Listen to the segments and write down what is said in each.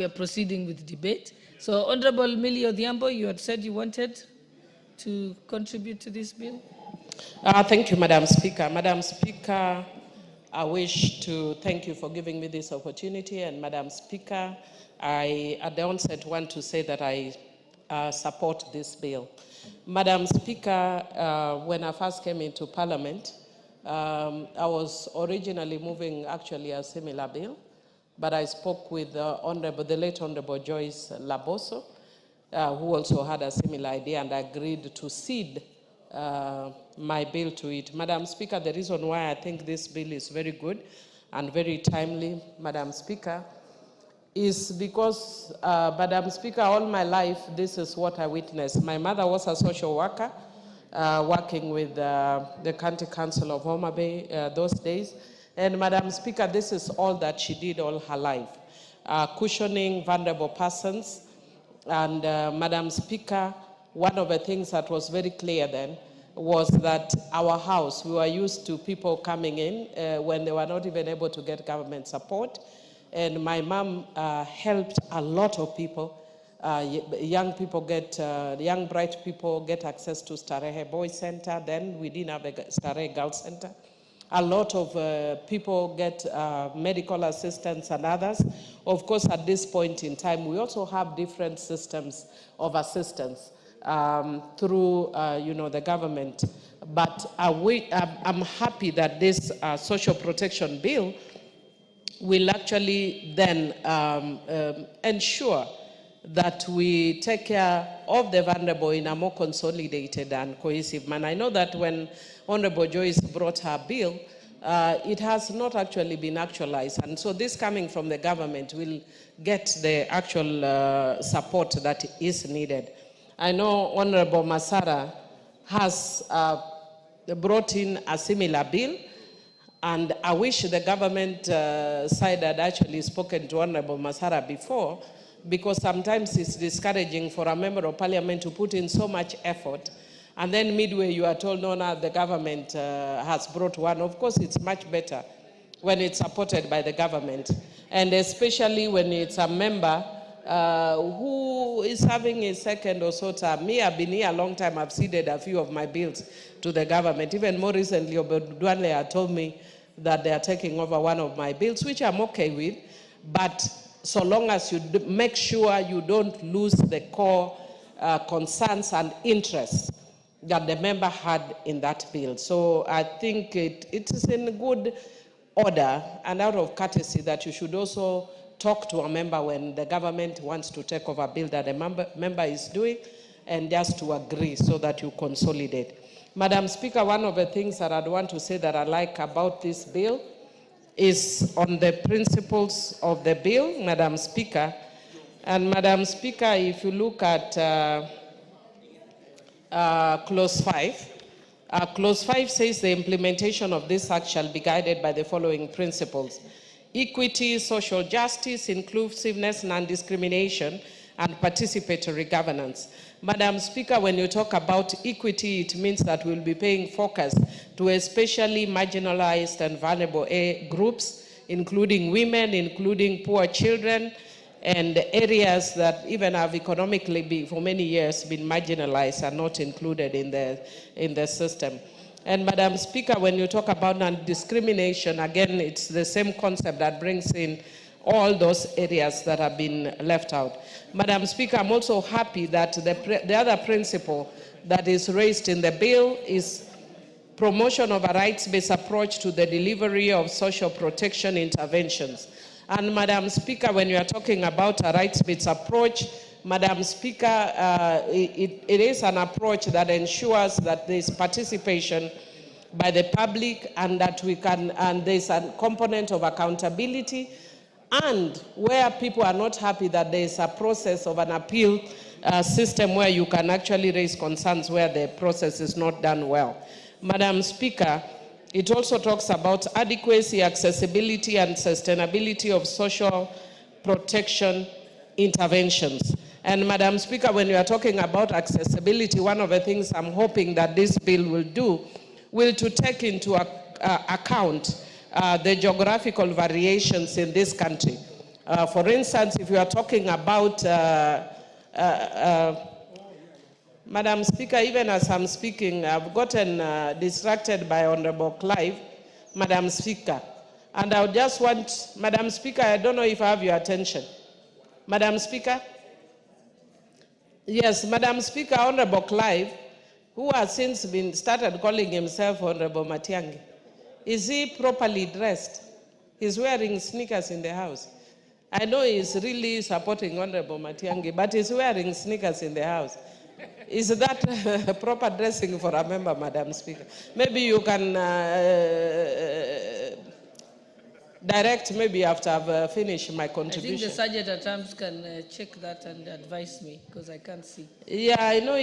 We are proceeding with the debate. So, Honorable Millie Odhiambo, you had said you wanted to contribute to this bill. Thank you, Madam Speaker. Madam Speaker, I wish to thank you for giving me this opportunity. And Madam Speaker, I, at the onset, want to say that I support this bill. Madam Speaker, when I first came into Parliament, I was originally moving actually a similar bill, but I spoke with the late Honorable Joyce Laboso, who also had a similar idea, and agreed to cede my bill to it. Madam Speaker, the reason why I think this bill is very good and very timely, Madam Speaker, is because, Madam Speaker, all my life, this is what I witnessed. My mother was a social worker, working with the County Council of Homa Bay those days. And Madam Speaker, this is all that she did all her life, cushioning vulnerable persons. And Madam Speaker, one of the things that was very clear then was that our house, we were used to people coming in when they were not even able to get government support. And my mom helped a lot of people. Young people get, young bright people get access to Starehe Boys Center. Then we didn't have a Starehe Girls Center. A lot of people get medical assistance and others. Of course, at this point in time, we also have different systems of assistance through, the government. But I'm happy that this social protection bill will actually then ensure that we take care of the vulnerable in a more consolidated and cohesive manner. I know that when Honorable Joyce brought her bill, it has not actually been actualized. And so this coming from the government will get the actual support that is needed. I know Honorable Masara has brought in a similar bill, and I wish the government side had actually spoken to Honorable Masara before, because sometimes it's discouraging for a member of parliament to put in so much effort, and then midway you are told, no, now the government has brought one. Of course, it's much better when it's supported by the government, and especially when it's a member who is having a second or so term. Me, I've been here a long time. I've ceded a few of my bills to the government. Even more recently, Obedwanle told me that they are taking over one of my bills, which I'm okay with, but so long as you make sure you don't lose the core concerns and interests that the member had in that bill. So I think it is in good order and out of courtesy that you should also talk to a member when the government wants to take over a bill that a member is doing, and just to agree so that you consolidate. Madam Speaker, one of the things that I'd want to say that I like about this bill is on the principles of the bill, Madam Speaker. And Madam Speaker, if you look at clause 5, clause 5 says the implementation of this act shall be guided by the following principles: equity, social justice, inclusiveness, non-discrimination, and participatory governance. Madam Speaker, when you talk about equity, it means that we'll be paying focus to especially marginalized and vulnerable groups, including women, including poor children, and areas that even have economically for many years been marginalized and not included in the system. And Madam Speaker, when you talk about non-discrimination, again, it's the same concept that brings in all those areas that have been left out. Madam Speaker, I'm also happy that the other principle that is raised in the bill is promotion of a rights-based approach to the delivery of social protection interventions. And Madam Speaker, when you are talking about a rights-based approach, Madam Speaker, it is an approach that ensures that there is participation by the public, and that and there's a component of accountability, and where people are not happy, that there is a process of an appeal system where you can actually raise concerns where the process is not done well. Madam Speaker, it also talks about adequacy, accessibility, and sustainability of social protection interventions. And Madam Speaker, when we are talking about accessibility, one of the things I'm hoping that this bill will do will to take into account the geographical variations in this country. For instance, if you are talking about, Madam Speaker, even as I'm speaking, I've gotten distracted by Honorable Clive, Madam Speaker. And I just want, Madam Speaker, I don't know if I have your attention. Madam Speaker? Yes, Madam Speaker, Honorable Clive, who has since been started calling himself Honorable Matiang'i. Is he properly dressed? He's wearing sneakers in the house. I know he's really supporting Honorable Matiang'i, but he's wearing sneakers in the house. Is that proper dressing for a member, Madam Speaker? Maybe you can direct, maybe after I've finished my contribution. I think the Sergeant at Arms can check that and advise me, because I can't see. Yeah, I know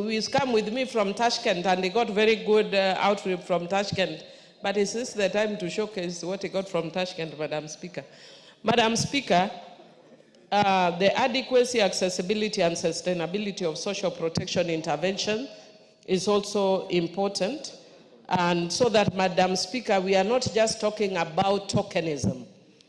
he's come with me from Tashkent, and he got very good outfit from Tashkent. But is this the time to showcase what he got from Tashkent, Madam Speaker? Madam Speaker, the adequacy, accessibility, and sustainability of social protection intervention is also important. And so that, Madam Speaker, we are not just talking about tokenism.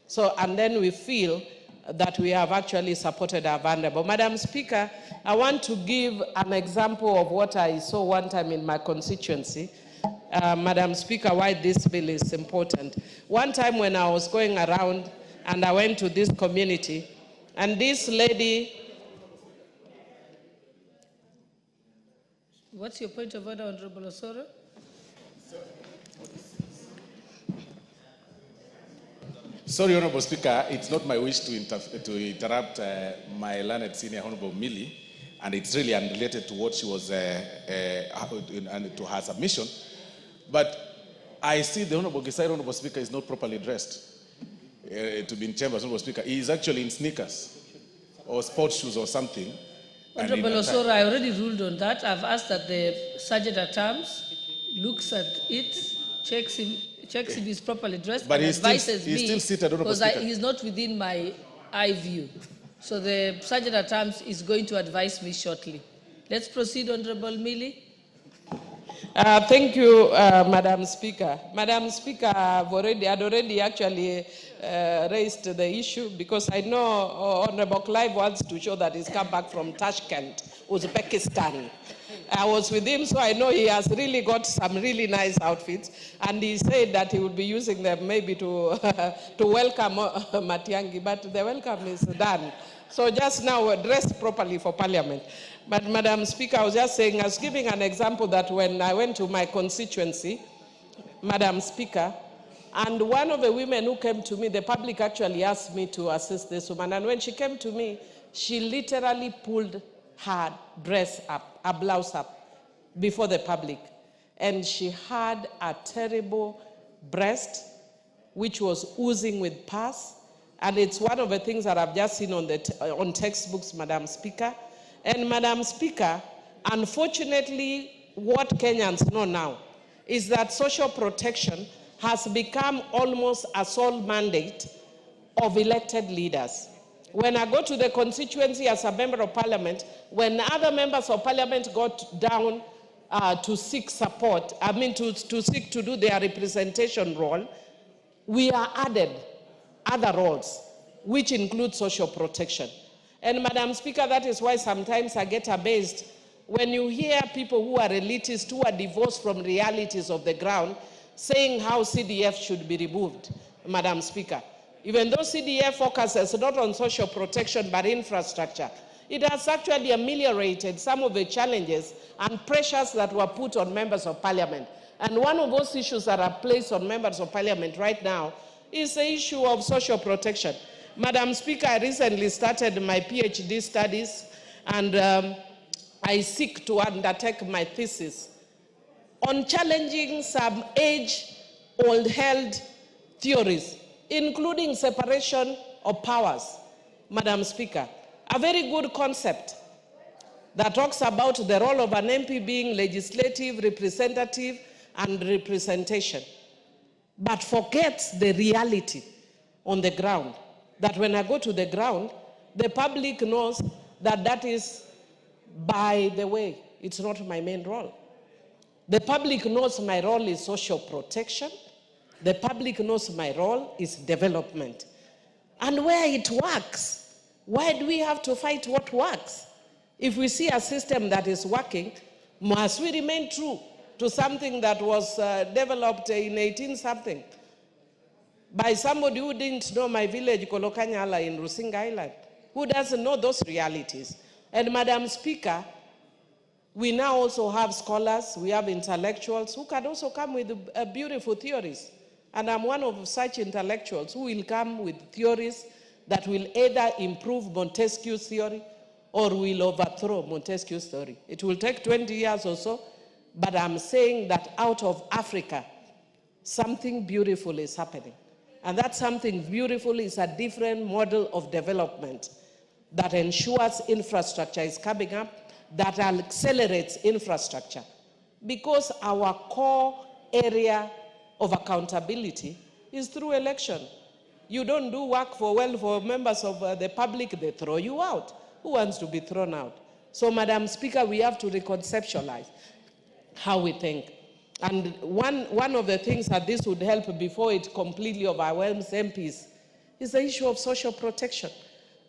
So, and then we feel that we have actually supported our vulnerable. Madam Speaker, I want to give an example of what I saw one time in my constituency. Madam Speaker, why this bill is important. One time when I was going around and I went to this community, and this lady... What's your point of order, Honorable Osoro? Sorry, Honorable Speaker, it's not my wish to interrupt my learned senior Honorable Millie, and it's really unrelated to what she was, to her submission. But I see the Honorable Gisai, Honorable Speaker, is not properly dressed to be in chambers, Honorable Speaker. He is actually in sneakers or sports shoes or something. Honorable Osoro, I already ruled on that. I've asked that the Sergeant at Arms looks at it, checks if he's properly dressed, but and advises me, still seated, because he's not within my eye view. So the Sergeant at Arms is going to advise me shortly. Let's proceed, Honorable Millie. Thank you, Madam Speaker. Madam Speaker, I'd already actually raised the issue, because I know Honorable Clive wants to show that he's come back from Tashkent, Uzbekistan. I was with him, so I know he has really got some really nice outfits, and he said that he would be using them maybe to to welcome Matiang'i, but the welcome is done. So just now, dress properly for Parliament. But Madam Speaker, I was just saying, I was giving an example that when I went to my constituency, Madam Speaker, and one of the women who came to me, the public actually asked me to assist this woman, and when she came to me, she literally pulled her dress up, her blouse up, before the public. And she had a terrible breast, which was oozing with pus. And it's one of the things that I've just seen on textbooks, Madam Speaker. And Madam Speaker, unfortunately, what Kenyans know now is that social protection has become almost a sole mandate of elected leaders. When I go to the constituency as a member of Parliament, when other members of Parliament got down to seek support, to seek to do their representation role, we are added other roles, which include social protection. And Madam Speaker, that is why sometimes I get amazed when you hear people who are elitists, who are divorced from realities of the ground, saying how CDF should be removed, Madam Speaker. Even though CDF focuses not on social protection but infrastructure, it has actually ameliorated some of the challenges and pressures that were put on members of Parliament. And one of those issues that are placed on members of Parliament right now is the issue of social protection. Madam Speaker, I recently started my PhD studies, and I seek to undertake my thesis on challenging some age-old held theories, including separation of powers. Madam Speaker, a very good concept that talks about the role of an MP being legislative, representative, and representation, but forgets the reality on the ground, that when I go to the ground, the public knows that that is, by the way, it's not my main role. The public knows my role is social protection. The public knows my role is development. And where it works, why do we have to fight what works? If we see a system that is working, must we remain true to something that was developed in 18-something by somebody who didn't know my village, Kolokanyala, in Rusinga Island, who doesn't know those realities? And Madam Speaker, we now also have scholars, we have intellectuals who can also come with beautiful theories. And I'm one of such intellectuals who will come with theories that will either improve Montesquieu's theory or will overthrow Montesquieu's theory. It will take 20 years or so, but I'm saying that out of Africa, something beautiful is happening. And that something beautiful is a different model of development that ensures infrastructure is coming up, that accelerates infrastructure. Because our core area of accountability is through election. You don't do work for members of the public, they throw you out. Who wants to be thrown out? So, Madam Speaker, we have to reconceptualize how we think. And one of the things that this would help before it completely overwhelms MPs is the issue of social protection.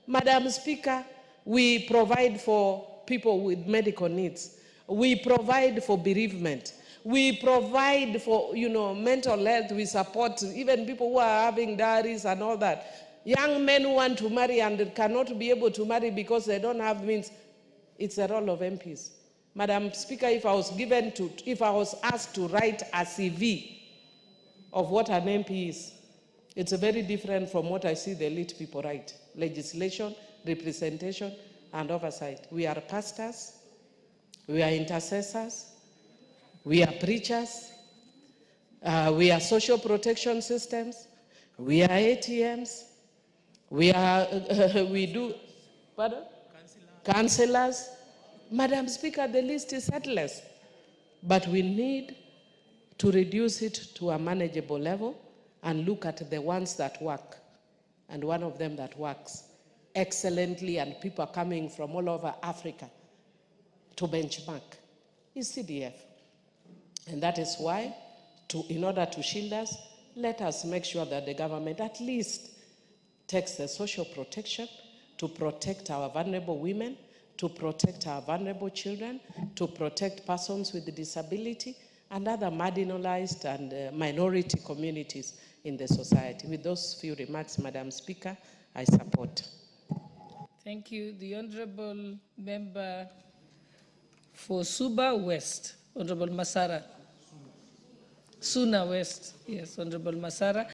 Madam Speaker, we provide for people with medical needs. We provide for bereavement. We provide for, mental health. We support even people who are having diaries and all that. Young men who want to marry and cannot be able to marry because they don't have means. It's the role of MPs. Madam Speaker, if I was asked to write a CV of what an MP is, it's very different from what I see the elite people write. Legislation, representation, and oversight. We are pastors, we are intercessors, we are preachers, we are social protection systems, we are ATMs, we do, pardon? Councillors. Madam Speaker, the list is endless, but we need to reduce it to a manageable level and look at the ones that work. And one of them that works excellently, and people are coming from all over Africa to benchmark, is CDF. And that is why, in order to shield us, let us make sure that the government at least takes the social protection to protect our vulnerable women, to protect our vulnerable children, to protect persons with disability, and other marginalized and minority communities in the society. With those few remarks, Madam Speaker, I support. Thank you. The Honorable Member for Suba West, Honorable Masara. Suna West, yes, Honorable Masara.